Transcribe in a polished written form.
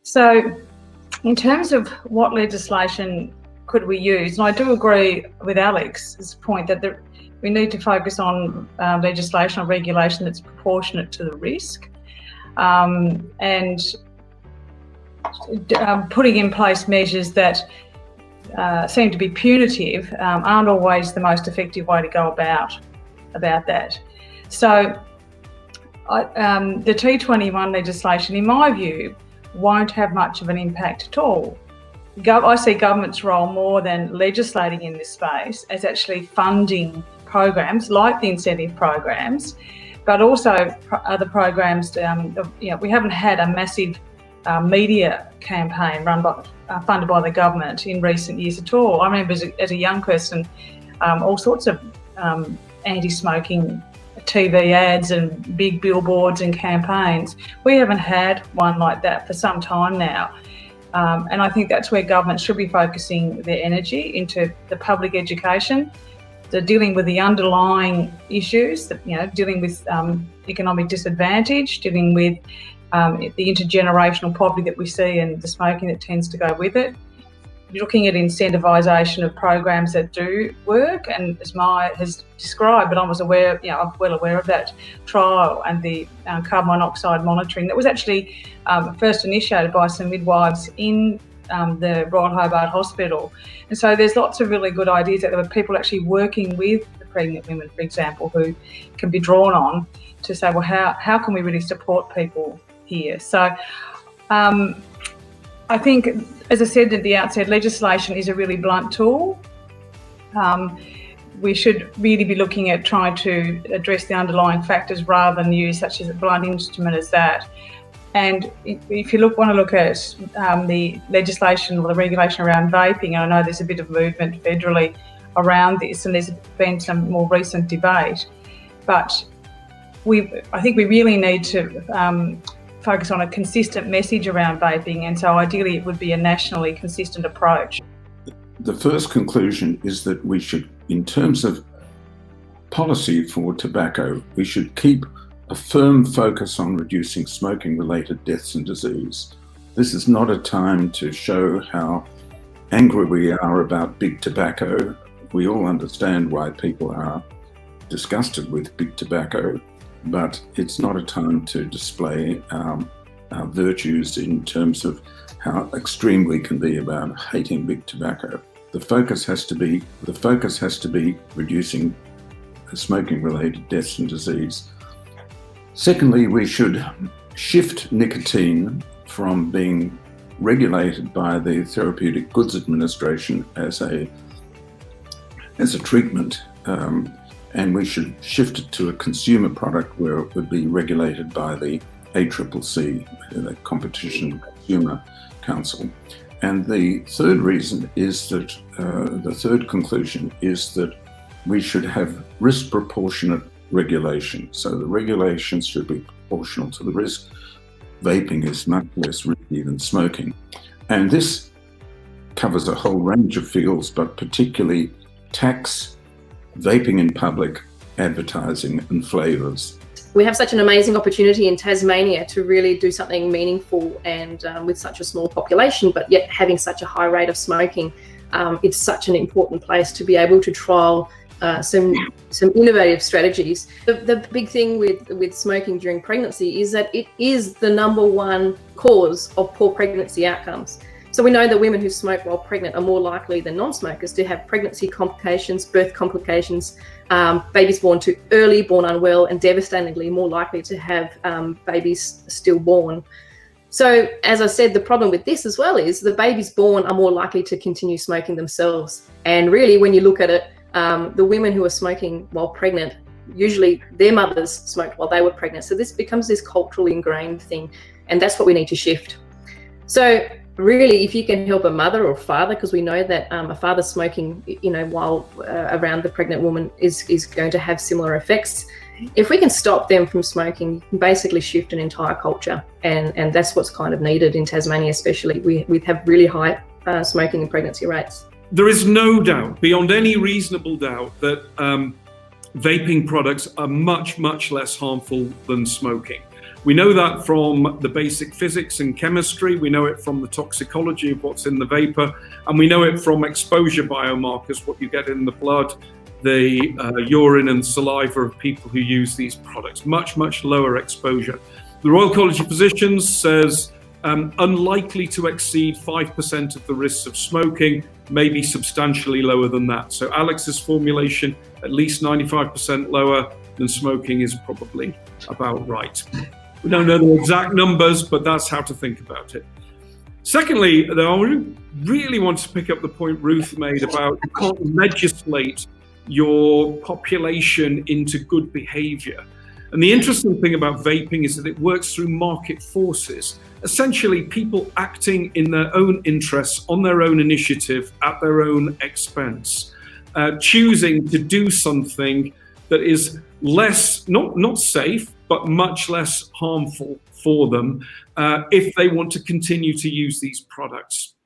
So in terms of what legislation could we use, and I do agree with Alex's point that we need to focus on legislation or regulation that's proportionate to the risk, and putting in place measures that seem to be punitive aren't always the most effective way to go about that. So the T21 legislation, in my view, won't have much of an impact at all. I see government's role more than legislating in this space as actually funding programs like the incentive programs, but also other programs. We haven't had a massive media campaign funded by the government in recent years at all. I remember as a young person, all sorts of anti-smoking TV ads and big billboards and campaigns. We haven't had one like that for some time now. And I think that's where government should be focusing their energy, into the public education, dealing with the underlying issues, dealing with economic disadvantage, dealing with the intergenerational poverty that we see and the smoking that tends to go with it, looking at incentivisation of programs that do work, and as Maya has described, but I was aware, I'm well aware of that trial and the carbon monoxide monitoring that was actually first initiated by some midwives in the Royal Hobart Hospital. And so there's lots of really good ideas that there were people actually working with the pregnant women, for example, who can be drawn on to say, well, how can we really support people here? So I think, as I said at the outset, legislation is a really blunt tool. We should really be looking at trying to address the underlying factors rather than use such as a blunt instrument as that. And if you want to look at the legislation or the regulation around vaping, and I know there's a bit of movement federally around this, and there's been some more recent debate, but I think we really need to focus on a consistent message around vaping, and so ideally it would be a nationally consistent approach. The first conclusion is that we should, in terms of policy for tobacco, we should keep a firm focus on reducing smoking-related deaths and disease. This is not a time to show how angry we are about big tobacco. We all understand why people are disgusted with big tobacco, but it's not a time to display our virtues in terms of how extreme we can be about hating big tobacco. The focus has to be reducing smoking-related deaths and disease. Secondly, we should shift nicotine from being regulated by the Therapeutic Goods Administration as a treatment, and we should shift it to a consumer product where it would be regulated by the ACCC, the Competition and Consumer Council. And the third reason is that, the third conclusion is that we should have risk proportionate regulation. So the regulations should be proportional to the risk. Vaping is much less risky than smoking. And this covers a whole range of fields, but particularly tax, vaping in public, advertising and flavours. We have such an amazing opportunity in Tasmania to really do something meaningful, and with such a small population, but yet having such a high rate of smoking, it's such an important place to be able to trial some innovative strategies. The big thing with smoking during pregnancy is that it is the #1 cause of poor pregnancy outcomes. So we know that women who smoke while pregnant are more likely than non-smokers to have pregnancy complications, birth complications, babies born too early, born unwell, and devastatingly more likely to have babies stillborn. So as I said, the problem with this as well is the babies born are more likely to continue smoking themselves. And really, when you look at it, the women who are smoking while pregnant, usually their mothers smoked while they were pregnant. So this becomes this culturally ingrained thing, and that's what we need to shift. So really, if you can help a mother or father, because we know that a father smoking, while around the pregnant woman is going to have similar effects. If we can stop them from smoking, you can basically shift an entire culture, and that's what's kind of needed in Tasmania, especially. We have really high smoking and pregnancy rates. There is no doubt, beyond any reasonable doubt, that vaping products are much, much less harmful than smoking. We know that from the basic physics and chemistry, we know it from the toxicology of what's in the vapor, and we know it from exposure biomarkers, what you get in the blood, the urine and saliva of people who use these products. Much, much lower exposure. The Royal College of Physicians says unlikely to exceed 5% of the risks of smoking, maybe substantially lower than that. So Alex's formulation, at least 95% lower than smoking, is probably about right. We don't know the exact numbers, but that's how to think about it. Secondly, though, I really want to pick up the point Ruth made about you can't legislate your population into good behavior. And the interesting thing about vaping is that it works through market forces. Essentially, people acting in their own interests, on their own initiative, at their own expense, choosing to do something that is less, not safe, but much less harmful for them if they want to continue to use these products.